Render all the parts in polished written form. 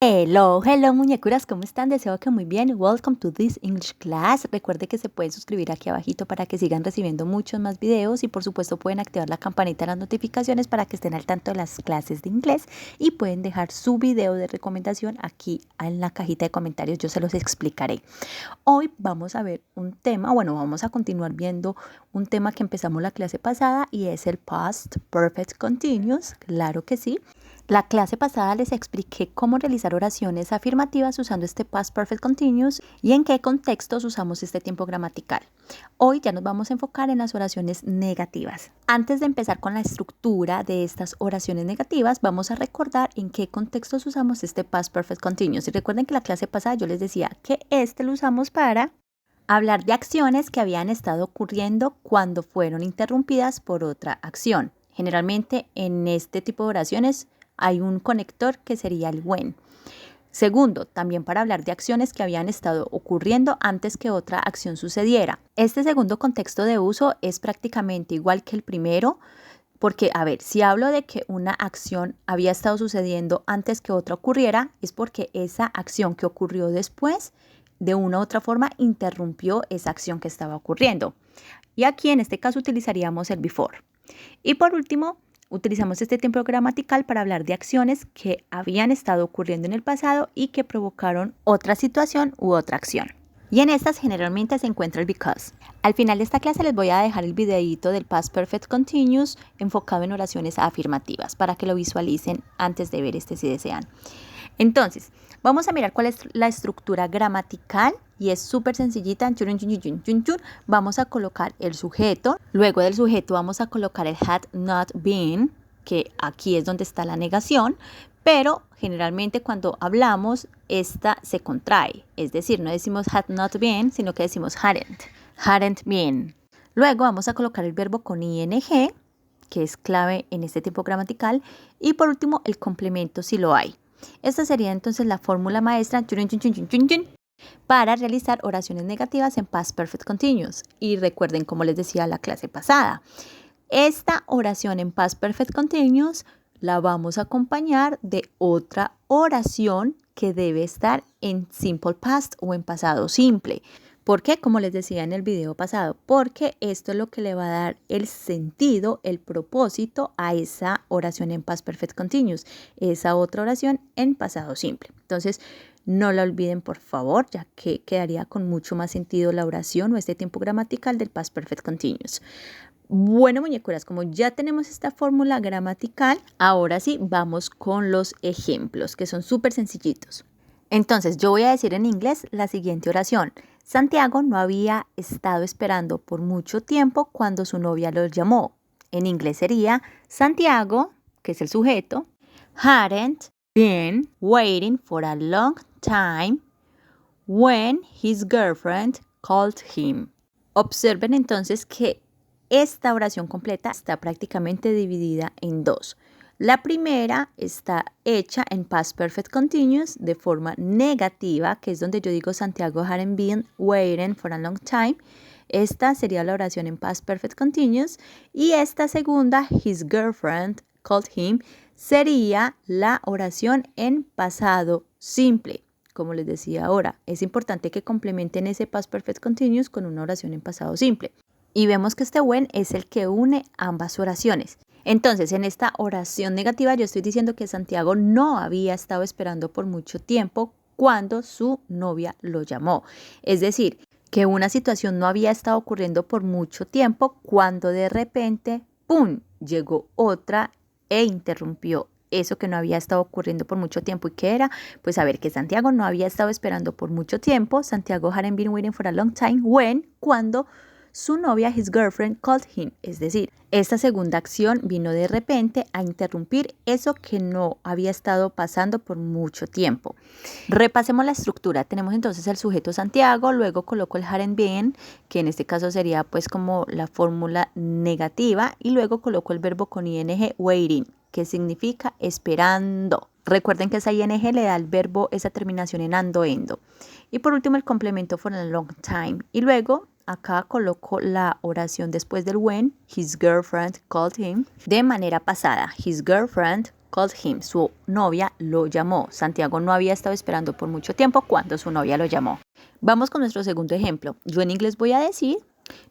Hello muñecuras, ¿cómo están? Deseo que muy bien. Welcome to this English class. Recuerde que se pueden suscribir aquí abajito para que sigan recibiendo muchos más videos y por supuesto pueden activar la campanita de las notificaciones para que estén al tanto de las clases de inglés y pueden dejar su video de recomendación aquí en la cajita de comentarios, yo se los explicaré. Hoy vamos a ver un tema, vamos a continuar viendo un tema que empezamos la clase pasada y es el Past Perfect Continuous, claro que sí. La clase pasada les expliqué cómo realizar oraciones afirmativas usando este Past Perfect Continuous y en qué contextos usamos este tiempo gramatical. Hoy ya nos vamos a enfocar en las oraciones negativas. Antes de empezar con la estructura de estas oraciones negativas, vamos a recordar en qué contextos usamos este Past Perfect Continuous. Y recuerden que la clase pasada yo les decía que este lo usamos para hablar de acciones que habían estado ocurriendo cuando fueron interrumpidas por otra acción. Generalmente en este tipo de oraciones hay un conector que sería el when. Segundo, también para hablar de acciones que habían estado ocurriendo antes que otra acción sucediera. Este segundo contexto de uso es prácticamente igual que el primero, porque, si hablo de que una acción había estado sucediendo antes que otra ocurriera, es porque esa acción que ocurrió después, de una u otra forma, interrumpió esa acción que estaba ocurriendo. Y aquí, en este caso, utilizaríamos el before. Y por último, utilizamos este tiempo gramatical para hablar de acciones que habían estado ocurriendo en el pasado y que provocaron otra situación u otra acción. Y en estas generalmente se encuentra el because. Al final de esta clase les voy a dejar el videíto del Past Perfect Continuous enfocado en oraciones afirmativas para que lo visualicen antes de ver este si desean. Entonces, vamos a mirar cuál es la estructura gramatical y es súper sencillita. Vamos a colocar el sujeto. Luego del sujeto vamos a colocar el had not been, que aquí es donde está la negación, pero generalmente cuando hablamos esta se contrae. Es decir, no decimos had not been, sino que decimos hadn't been. Luego vamos a colocar el verbo con ing, que es clave en este tipo gramatical. Y por último, el complemento si lo hay. Esta sería entonces la fórmula maestra para realizar oraciones negativas en Past Perfect Continuous. Y recuerden, como les decía la clase pasada, esta oración en Past Perfect Continuous la vamos a acompañar de otra oración que debe estar en Simple Past o en pasado simple. ¿Por qué? Como les decía en el video pasado, porque esto es lo que le va a dar el sentido, el propósito a esa oración en Past Perfect Continuous, esa otra oración en pasado simple. Entonces, no la olviden por favor, ya que quedaría con mucho más sentido la oración o este tiempo gramatical del Past Perfect Continuous. Bueno, muñecuras, como ya tenemos esta fórmula gramatical, ahora sí vamos con los ejemplos, que son súper sencillitos. Entonces, yo voy a decir en inglés la siguiente oración. Santiago no había estado esperando por mucho tiempo cuando su novia lo llamó. En inglés sería Santiago, que es el sujeto, hadn't been waiting for a long time when his girlfriend called him. Observen entonces que esta oración completa está prácticamente dividida en dos. La primera está hecha en Past Perfect Continuous de forma negativa, que es donde yo digo Santiago hadn't been waiting for a long time. Esta sería la oración en Past Perfect Continuous. Y esta segunda, his girlfriend called him, sería la oración en pasado simple. Como les decía ahora, es importante que complementen ese Past Perfect Continuous con una oración en pasado simple. Y vemos que este when es el que une ambas oraciones. Entonces, en esta oración negativa yo estoy diciendo que Santiago no había estado esperando por mucho tiempo cuando su novia lo llamó. Es decir, que una situación no había estado ocurriendo por mucho tiempo cuando de repente, ¡pum!, llegó otra e interrumpió eso que no había estado ocurriendo por mucho tiempo. ¿Y qué era? Pues a ver, que Santiago no había estado esperando por mucho tiempo. Santiago hadn't been waiting for a long time cuando su novia, his girlfriend, called him. Es decir, esta segunda acción vino de repente a interrumpir eso que no había estado pasando por mucho tiempo. Repasemos la estructura. Tenemos entonces el sujeto Santiago, luego coloco el hadn't been, que en este caso sería pues como la fórmula negativa, y luego coloco el verbo con ing, waiting, que significa esperando. Recuerden que esa ing le da al verbo esa terminación en ando, endo. Y por último el complemento for a long time. Y luego acá coloco la oración después del when, his girlfriend called him, de manera pasada. His girlfriend called him. Su novia lo llamó. Santiago no había estado esperando por mucho tiempo cuando su novia lo llamó. Vamos con nuestro segundo ejemplo. Yo en inglés voy a decir,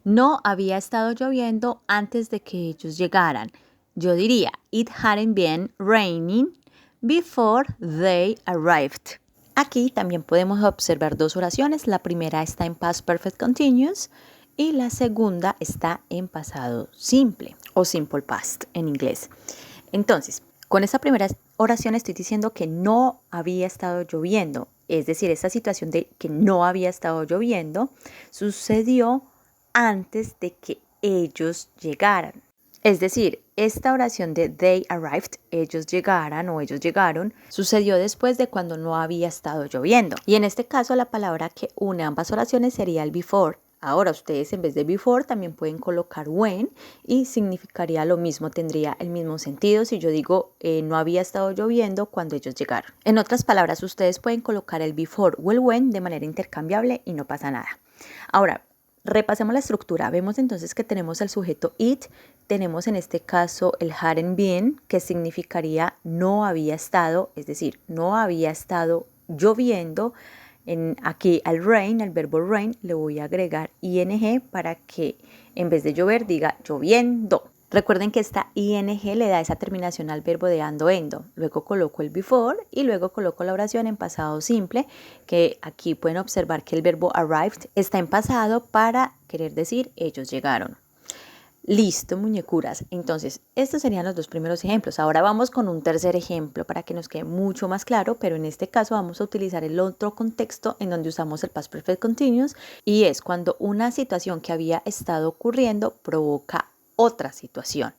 no había estado lloviendo antes de que ellos llegaran. Yo diría, it hadn't been raining before they arrived. Aquí también podemos observar dos oraciones. La primera está en past perfect continuous y la segunda está en pasado simple o simple past en inglés. Entonces, con esta primera oración estoy diciendo que no había estado lloviendo. Es decir, esta situación de que no había estado lloviendo sucedió antes de que ellos llegaran. Es decir, esta oración de they arrived, ellos llegaran o ellos llegaron, sucedió después de cuando no había estado lloviendo. Y en este caso la palabra que une ambas oraciones sería el before. Ahora ustedes en vez de before también pueden colocar when y significaría lo mismo, tendría el mismo sentido si yo digo no había estado lloviendo cuando ellos llegaron. En otras palabras, ustedes pueden colocar el before o el when de manera intercambiable y no pasa nada. Ahora, repasemos la estructura. Vemos entonces que tenemos el sujeto it, tenemos en este caso el hadn't been, que significaría no había estado, es decir, no había estado lloviendo. Aquí al rain, al verbo rain, le voy a agregar ing para que en vez de llover diga lloviendo. Recuerden que esta ing le da esa terminación al verbo de ando, endo. Luego coloco el before y luego coloco la oración en pasado simple, que aquí pueden observar que el verbo arrived está en pasado para querer decir ellos llegaron. Listo, muñecuras. Entonces, estos serían los dos primeros ejemplos. Ahora vamos con un tercer ejemplo para que nos quede mucho más claro, pero en este caso vamos a utilizar el otro contexto en donde usamos el past perfect continuous y es cuando una situación que había estado ocurriendo provoca otra situación.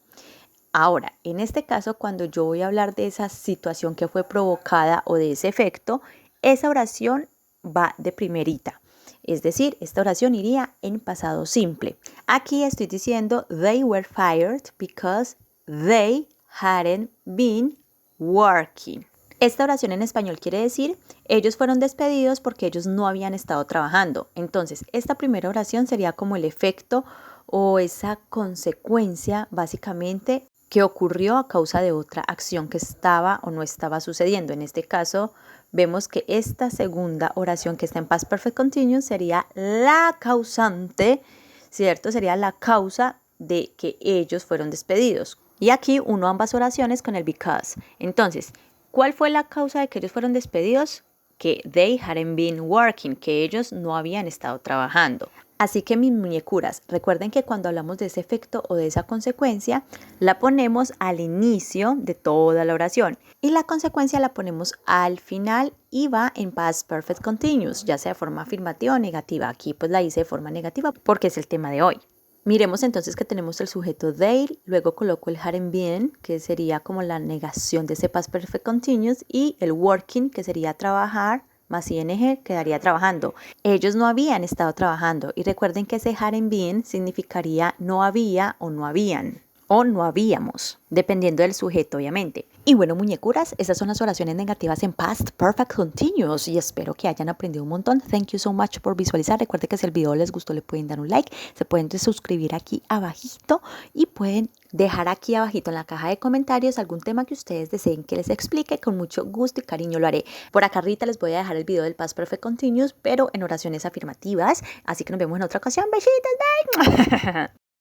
Ahora, en este caso, cuando yo voy a hablar de esa situación que fue provocada o de ese efecto, esa oración va de primerita. Es decir, esta oración iría en pasado simple. Aquí estoy diciendo they were fired because they hadn't been working. Esta oración en español quiere decir ellos fueron despedidos porque ellos no habían estado trabajando. Entonces, esta primera oración sería como el efecto o esa consecuencia básicamente que ocurrió a causa de otra acción que estaba o no estaba sucediendo. En este caso, vemos que esta segunda oración que está en past perfect continuous sería la causante, ¿cierto? Sería la causa de que ellos fueron despedidos. Y aquí uno ambas oraciones con el because. Entonces, ¿cuál fue la causa de que ellos fueron despedidos? Que they hadn't been working, que ellos no habían estado trabajando. Así que mis muñecuras, recuerden que cuando hablamos de ese efecto o de esa consecuencia, la ponemos al inicio de toda la oración y la consecuencia la ponemos al final y va en past perfect continuous, ya sea de forma afirmativa o negativa. Aquí pues la hice de forma negativa porque es el tema de hoy. Miremos entonces que tenemos el sujeto they, luego coloco el hadn't been, que sería como la negación de ese past perfect continuous, y el working, que sería trabajar, más ing quedaría trabajando. Ellos no habían estado trabajando y recuerden que ese hadn't been significaría no había o no habían o no habíamos, dependiendo del sujeto obviamente. Y bueno, muñecuras, estas son las oraciones negativas en past perfect continuous y espero que hayan aprendido un montón. Thank you so much por visualizar. Recuerden que si el video les gustó le pueden dar un like, se pueden suscribir aquí abajito y pueden dejar aquí abajito en la caja de comentarios algún tema que ustedes deseen que les explique. Con mucho gusto y cariño lo haré. Por acá arriba les voy a dejar el video del past perfect continuous, pero en oraciones afirmativas. Así que nos vemos en otra ocasión. Besitos, bye.